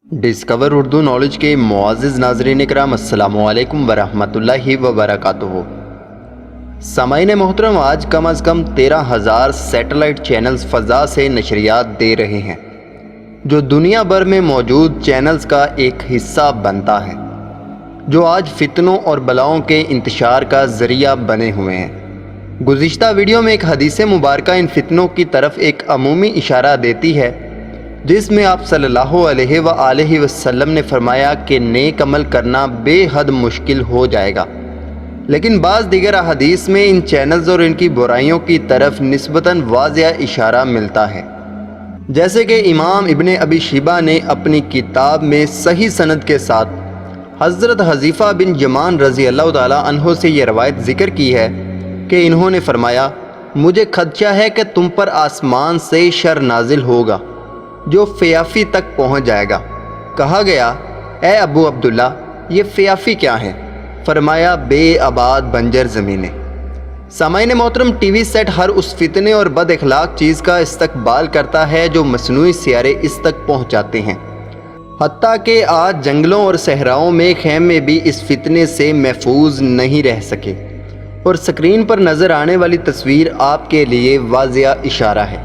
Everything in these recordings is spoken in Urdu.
ڈسکور اردو نالج کے معزز ناظرین اکرام السلام علیکم ورحمۃ اللہ وبرکاتہ۔ سامعین محترم، آج کم از کم 13,000 سیٹلائٹ چینلز فضا سے نشریات دے رہے ہیں، جو دنیا بھر میں موجود چینلز کا ایک حصہ بنتا ہے، جو آج فتنوں اور بلاؤں کے انتشار کا ذریعہ بنے ہوئے ہیں۔ گزشتہ ویڈیو میں ایک حدیث مبارکہ ان فتنوں کی طرف ایک عمومی اشارہ دیتی ہے، جس میں آپ صلی اللہ علیہ وآلہ وسلم نے فرمایا کہ نیک عمل کرنا بے حد مشکل ہو جائے گا، لیکن بعض دیگر احادیث میں ان چینلز اور ان کی برائیوں کی طرف نسبتاً واضح اشارہ ملتا ہے، جیسے کہ امام ابن ابی شیبہ نے اپنی کتاب میں صحیح سند کے ساتھ حضرت حذیفہ بن یمان رضی اللہ تعالیٰ عنہ سے یہ روایت ذکر کی ہے کہ انہوں نے فرمایا، مجھے خدشہ ہے کہ تم پر آسمان سے شر نازل ہوگا جو فیافی تک پہنچ جائے گا۔ کہا گیا، اے ابو عبداللہ، یہ فیافی کیا ہے؟ فرمایا، بے آباد بنجر زمینیں۔ سامعین محترم، ٹی وی سیٹ ہر اس فتنے اور بد اخلاق چیز کا استقبال کرتا ہے جو مصنوعی سیارے اس تک پہنچاتے ہیں، حتیٰ کہ آج جنگلوں اور صحراؤں میں خیمے بھی اس فتنے سے محفوظ نہیں رہ سکے، اور سکرین پر نظر آنے والی تصویر آپ کے لیے واضح اشارہ ہے۔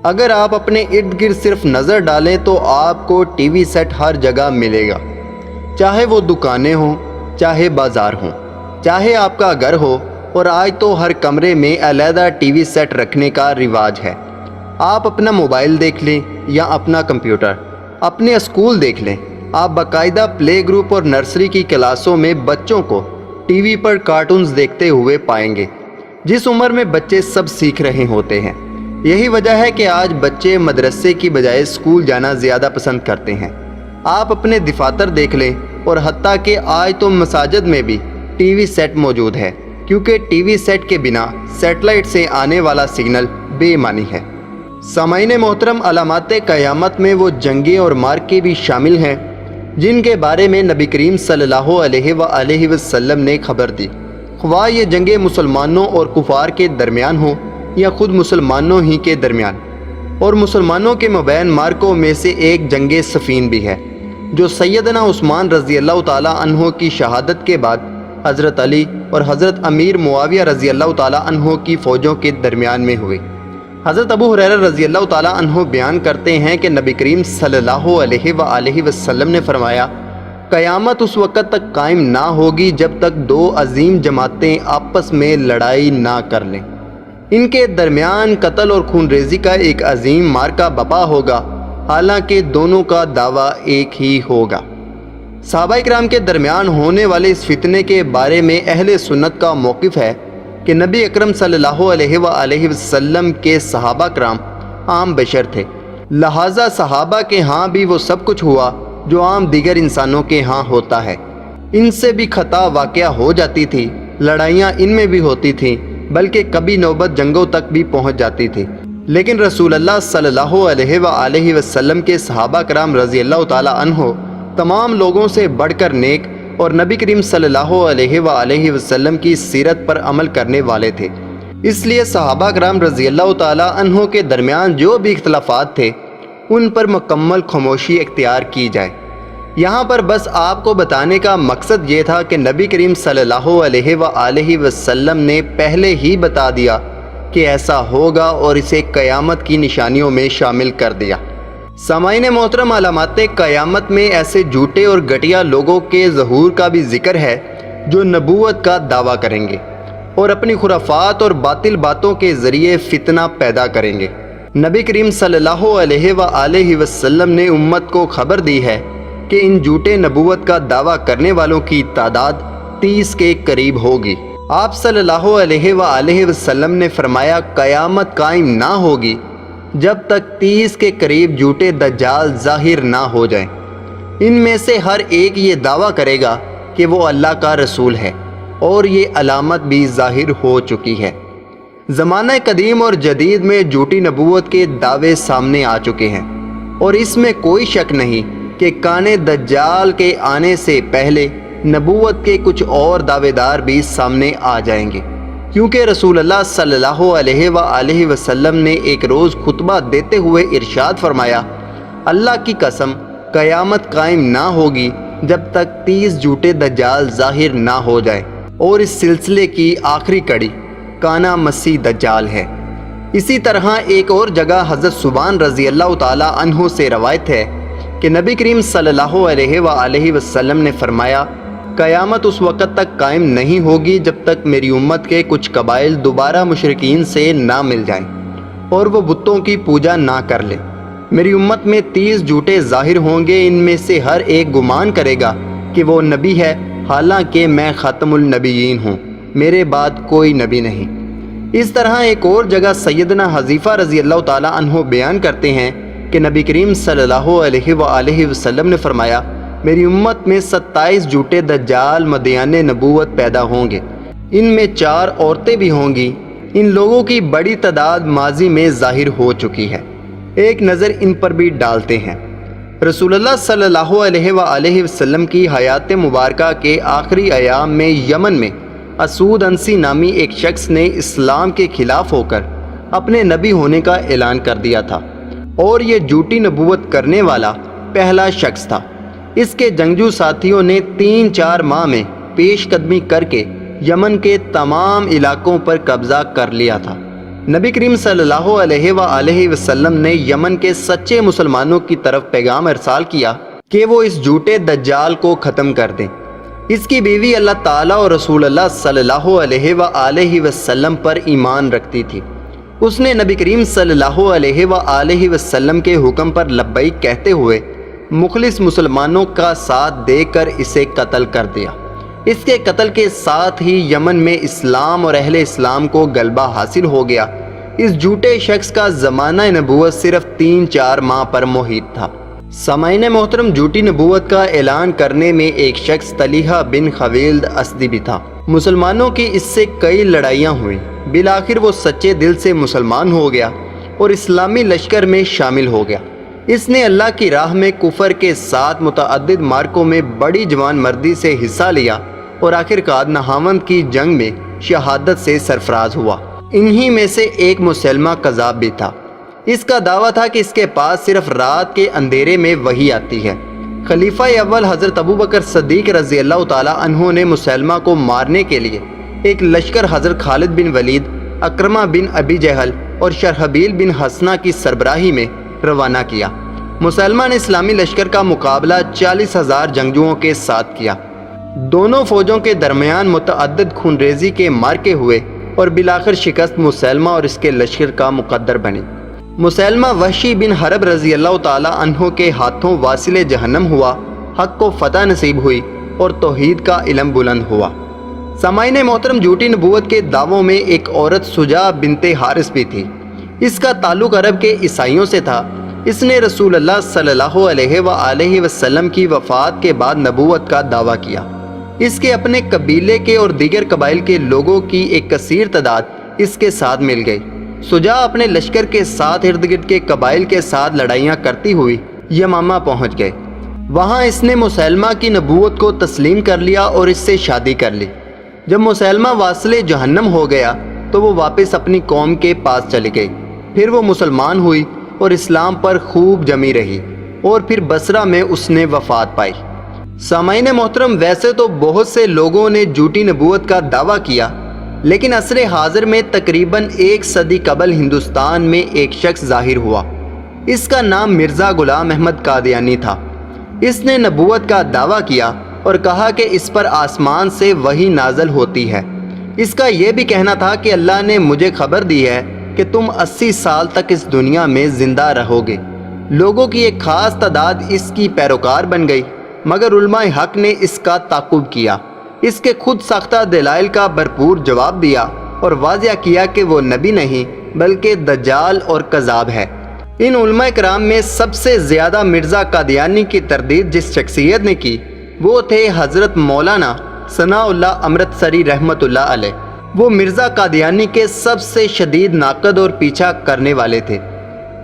اگر آپ اپنے ارد گرد صرف نظر ڈالیں تو آپ کو ٹی وی سیٹ ہر جگہ ملے گا، چاہے وہ دکانیں ہوں، چاہے بازار ہوں، چاہے آپ کا گھر ہو، اور آج تو ہر کمرے میں علیحدہ ٹی وی سیٹ رکھنے کا رواج ہے۔ آپ اپنا موبائل دیکھ لیں یا اپنا کمپیوٹر، اپنے اسکول دیکھ لیں، آپ باقاعدہ پلے گروپ اور نرسری کی کلاسوں میں بچوں کو ٹی وی پر کارٹونز دیکھتے ہوئے پائیں گے، جس عمر میں بچے سب سیکھ رہے ہوتے ہیں۔ یہی وجہ ہے کہ آج بچے مدرسے کی بجائے اسکول جانا زیادہ پسند کرتے ہیں۔ آپ اپنے دفاتر دیکھ لیں، اور حتیٰ کہ آج تو مساجد میں بھی ٹی وی سیٹ موجود ہے، کیونکہ ٹی وی سیٹ کے بنا سیٹلائٹ سے آنے والا سگنل بے معنی ہے۔ سامعین محترم، علامات قیامت میں وہ جنگیں اور مارکے بھی شامل ہیں جن کے بارے میں نبی کریم صلی اللہ علیہ وآلہ وسلم نے خبر دی، خواہ یہ جنگیں مسلمانوں اور کفار کے درمیان ہوں یا خود مسلمانوں ہی کے درمیان۔ اور مسلمانوں کے مبین مارکوں میں سے ایک جنگ صفین بھی ہے، جو سیدنا عثمان رضی اللہ تعالیٰ عنہ کی شہادت کے بعد حضرت علی اور حضرت امیر معاویہ رضی اللہ تعالیٰ عنہ کی فوجوں کے درمیان میں ہوئی۔ حضرت ابو ہریرہ رضی اللہ تعالیٰ عنہ بیان کرتے ہیں کہ نبی کریم صلی اللہ علیہ وآلہ وسلم نے فرمایا، قیامت اس وقت تک قائم نہ ہوگی جب تک دو عظیم جماعتیں آپس میں لڑائی نہ کر لیں، ان کے درمیان قتل اور خون ریزی کا ایک عظیم مارکہ بپا ہوگا، حالانکہ دونوں کا دعویٰ ایک ہی ہوگا۔ صحابہ کرام کے درمیان ہونے والے اس فتنے کے بارے میں اہل سنت کا موقف ہے کہ نبی اکرم صلی اللہ علیہ وآلہ وسلم کے صحابہ کرام عام بشر تھے، لہٰذا صحابہ کے ہاں بھی وہ سب کچھ ہوا جو عام دیگر انسانوں کے ہاں ہوتا ہے۔ ان سے بھی خطا واقعہ ہو جاتی تھی، لڑائیاں ان میں بھی ہوتی تھیں، بلکہ کبھی نوبت جنگوں تک بھی پہنچ جاتی تھی، لیکن رسول اللہ صلی اللہ علیہ وآلہ وسلم کے صحابہ کرام رضی اللہ تعالیٰ عنہ تمام لوگوں سے بڑھ کر نیک اور نبی کریم صلی اللہ علیہ وآلہ وسلم کی سیرت پر عمل کرنے والے تھے۔ اس لیے صحابہ کرام رضی اللہ تعالیٰ عنہ کے درمیان جو بھی اختلافات تھے، ان پر مکمل خاموشی اختیار کی جائے۔ یہاں پر بس آپ کو بتانے کا مقصد یہ تھا کہ نبی کریم صلی اللہ علیہ وآلہ وسلم نے پہلے ہی بتا دیا کہ ایسا ہوگا اور اسے قیامت کی نشانیوں میں شامل کر دیا۔ سامعین محترم، علامات قیامت میں ایسے جھوٹے اور گھٹیا لوگوں کے ظہور کا بھی ذکر ہے جو نبوت کا دعویٰ کریں گے اور اپنی خرافات اور باطل باتوں کے ذریعے فتنہ پیدا کریں گے۔ نبی کریم صلی اللہ علیہ وآلہ وسلم نے امت کو خبر دی ہے کہ ان جھوٹے نبوت کا دعویٰ کرنے والوں کی تعداد 30 کے قریب ہوگی۔ آپ صلی اللہ علیہ وآلہ وسلم نے فرمایا، قیامت قائم نہ ہوگی جب تک 30 کے قریب جھوٹے دجال ظاہر نہ ہو جائیں۔ ان میں سے ہر ایک یہ دعویٰ کرے گا کہ وہ اللہ کا رسول ہے، اور یہ علامت بھی ظاہر ہو چکی ہے۔ زمانہ قدیم اور جدید میں جھوٹی نبوت کے دعوے سامنے آ چکے ہیں، اور اس میں کوئی شک نہیں کہ کانے دجال کے آنے سے پہلے نبوت کے کچھ اور دعوے دار بھی سامنے آ جائیں گے، کیونکہ رسول اللہ صلی اللہ علیہ وآلہ وسلم نے ایک روز خطبہ دیتے ہوئے ارشاد فرمایا، اللہ کی قسم، قیامت قائم نہ ہوگی جب تک 30 جھوٹے دجال ظاہر نہ ہو جائے، اور اس سلسلے کی آخری کڑی کانا مسیح دجال ہے۔ اسی طرح ایک اور جگہ حضرت ثوبان رضی اللہ تعالی عنہ سے روایت ہے کہ نبی کریم صلی اللہ علیہ وآلہ وسلم نے فرمایا، قیامت اس وقت تک قائم نہیں ہوگی جب تک میری امت کے کچھ قبائل دوبارہ مشرکین سے نہ مل جائیں اور وہ بتوں کی پوجا نہ کر لیں۔ میری امت میں 30 جھوٹے ظاہر ہوں گے، ان میں سے ہر ایک گمان کرے گا کہ وہ نبی ہے، حالانکہ میں خاتم النبیین ہوں، میرے بعد کوئی نبی نہیں۔ اس طرح ایک اور جگہ سیدنا حذیفہ رضی اللہ تعالی عنہ بیان کرتے ہیں کہ نبی کریم صلی اللہ علیہ وآلہ وسلم نے فرمایا، میری امت میں 27 جھوٹے دجال مدعیان نبوت پیدا ہوں گے، ان میں 4 عورتیں بھی ہوں گی، ان لوگوں کی بڑی تعداد ماضی میں ظاہر ہو چکی ہے، ایک نظر ان پر بھی ڈالتے ہیں۔ رسول اللہ صلی اللہ علیہ وآلہ وسلم کی حیات مبارکہ کے آخری ایام میں یمن میں اسود انسی نامی ایک شخص نے اسلام کے خلاف ہو کر اپنے نبی ہونے کا اعلان کر دیا تھا، اور یہ جھوٹی نبوت کرنے والا پہلا شخص تھا۔ اس کے جنگجو ساتھیوں نے 3-4 ماہ میں پیش قدمی کر کے یمن کے تمام علاقوں پر قبضہ کر لیا تھا۔ نبی کریم صلی اللہ علیہ وآلہ وسلم نے یمن کے سچے مسلمانوں کی طرف پیغام ارسال کیا کہ وہ اس جھوٹے دجال کو ختم کر دیں۔ اس کی بیوی اللہ تعالیٰ اور رسول اللہ صلی اللہ علیہ وآلہ وسلم پر ایمان رکھتی تھی۔ اس نے نبی کریم صلی اللہ علیہ وآلہ وسلم کے حکم پر لبیک کہتے ہوئے مخلص مسلمانوں کا ساتھ دے کر اسے قتل کر دیا۔ اس کے قتل کے ساتھ ہی یمن میں اسلام اور اہل اسلام کو غلبہ حاصل ہو گیا۔ اس جھوٹے شخص کا زمانہ نبوت صرف 3-4 ماہ پر محیط تھا۔ سامعین محترم، جھوٹی نبوت کا اعلان کرنے میں ایک شخص طلیحہ بن خویلد اسدی بھی تھا۔ مسلمانوں کی اس سے کئی لڑائیاں ہوئیں، بالآخر وہ سچے دل سے مسلمان ہو گیا اور اسلامی لشکر میں شامل ہو گیا۔ اس نے اللہ کی راہ میں کفر کے ساتھ متعدد مارکوں میں بڑی جوان مردی سے حصہ لیا اور آخرکار نہاوند کی جنگ میں شہادت سے سرفراز ہوا۔ انہی میں سے ایک مسلمہ کذاب بھی تھا۔ اس کا دعویٰ تھا کہ اس کے پاس صرف رات کے اندھیرے میں وحی آتی ہے۔ خلیفہ اول حضرت ابوبکر صدیق رضی اللہ تعالی عنہ نے مسلمہ کو مارنے کے لیے ایک لشکر حضرت خالد بن ولید، اکرمہ بن ابی جہل اور شرحبیل بن حسنہ کی سربراہی میں روانہ کیا۔ مسلمہ نے اسلامی لشکر کا مقابلہ 40,000 جنگجوؤں کے ساتھ کیا۔ دونوں فوجوں کے درمیان متعدد خونریزی کے مارکے ہوئے اور بالآخر شکست مسلمہ اور اس کے لشکر کا مقدر بنی۔ مسلمہ وحشی بن حرب رضی اللہ تعالی عنہ کے ہاتھوں واصل جہنم ہوا، حق کو فتح نصیب ہوئی اور توحید کا علم بلند ہوا۔ سامعین محترم، جھوٹی نبوت کے دعووں میں ایک عورت سجا بنت حارث بھی تھی۔ اس کا تعلق عرب کے عیسائیوں سے تھا۔ اس نے رسول اللہ صلی اللہ علیہ وآلہ وسلم کی وفات کے بعد نبوت کا دعویٰ کیا۔ اس کے اپنے قبیلے کے اور دیگر قبائل کے لوگوں کی ایک کثیر تعداد اس کے ساتھ مل گئی۔ سجا اپنے لشکر کے ساتھ ارد گرد کے قبائل کے ساتھ لڑائیاں کرتی ہوئی یمامہ پہنچ گئے۔ وہاں اس نے مسلمہ کی نبوت کو تسلیم کر لیا اور اس سے شادی کر لی۔ جب مسلمہ واصل جہنم ہو گیا تو وہ واپس اپنی قوم کے پاس چلی گئی۔ پھر وہ مسلمان ہوئی اور اسلام پر خوب جمی رہی، اور پھر بصرہ میں اس نے وفات پائی۔ سامعین محترم، ویسے تو بہت سے لوگوں نے جھوٹی نبوت کا دعویٰ کیا، لیکن عصر حاضر میں تقریباً 1 صدی قبل ہندوستان میں ایک شخص ظاہر ہوا۔ اس کا نام مرزا غلام احمد قادیانی تھا۔ اس نے نبوت کا دعویٰ کیا اور کہا کہ اس پر آسمان سے وحی نازل ہوتی ہے۔ اس کا یہ بھی کہنا تھا کہ اللہ نے مجھے خبر دی ہے کہ تم 80 سال تک اس دنیا میں زندہ رہو گے۔ لوگوں کی ایک خاص تعداد اس کی پیروکار بن گئی، مگر علماء حق نے اس کا تعاقب کیا، اس کے خود ساختہ دلائل کا بھرپور جواب دیا اور واضح کیا کہ وہ نبی نہیں بلکہ دجال اور کذاب ہے۔ ان علماء کرام میں سب سے زیادہ مرزا قادیانی کی تردید جس شخصیت نے کی وہ تھے حضرت مولانا ثناء اللہ امرتسری رحمۃ اللہ علیہ۔ وہ مرزا قادیانی کے سب سے شدید ناقد اور پیچھا کرنے والے تھے۔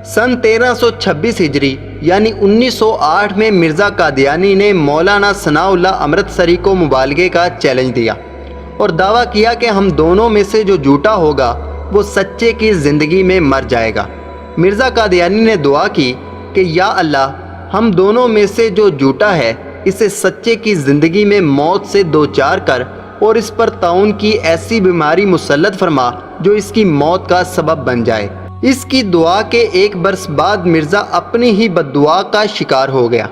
سن 1326 ہجری یعنی 1908 میں مرزا قادیانی نے مولانا ثناء اللہ امرتسری کو مبالغے کا چیلنج دیا اور دعویٰ کیا کہ ہم دونوں میں سے جو جھوٹا ہوگا وہ سچے کی زندگی میں مر جائے گا۔ مرزا قادیانی نے دعا کی کہ یا اللہ، ہم دونوں میں سے جو جھوٹا ہے اسے سچے کی زندگی میں موت سے دوچار کر اور اس پر طاعون کی ایسی بیماری مسلط فرما جو اس کی موت کا سبب بن جائے۔ اس کی دعا کے 1 برس بعد مرزا اپنی ہی بددعا کا شکار ہو گیا۔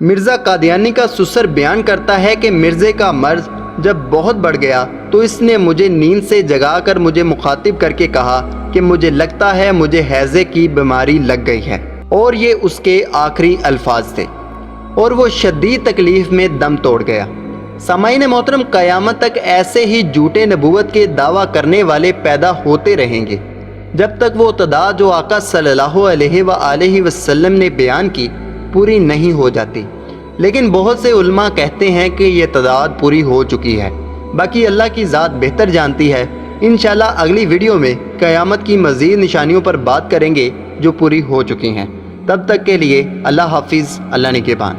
مرزا قادیانی کا سسر بیان کرتا ہے کہ مرزے کا مرض جب بہت بڑھ گیا تو اس نے مجھے نیند سے جگا کر مجھے مخاطب کر کے کہا کہ مجھے لگتا ہے مجھے ہیضے کی بیماری لگ گئی ہے، اور یہ اس کے آخری الفاظ تھے، اور وہ شدید تکلیف میں دم توڑ گیا۔ سامعین محترم، قیامت تک ایسے ہی جھوٹے نبوت کے دعویٰ کرنے والے پیدا ہوتے رہیں گے جب تک وہ تعداد جو آقا صلی اللہ علیہ وآلہ وسلم نے بیان کی پوری نہیں ہو جاتی۔ لیکن بہت سے علماء کہتے ہیں کہ یہ تعداد پوری ہو چکی ہے، باقی اللہ کی ذات بہتر جانتی ہے۔ انشاءاللہ اگلی ویڈیو میں قیامت کی مزید نشانیوں پر بات کریں گے جو پوری ہو چکی ہیں۔ تب تک کے لیے اللہ حافظ، اللہ نگہبان۔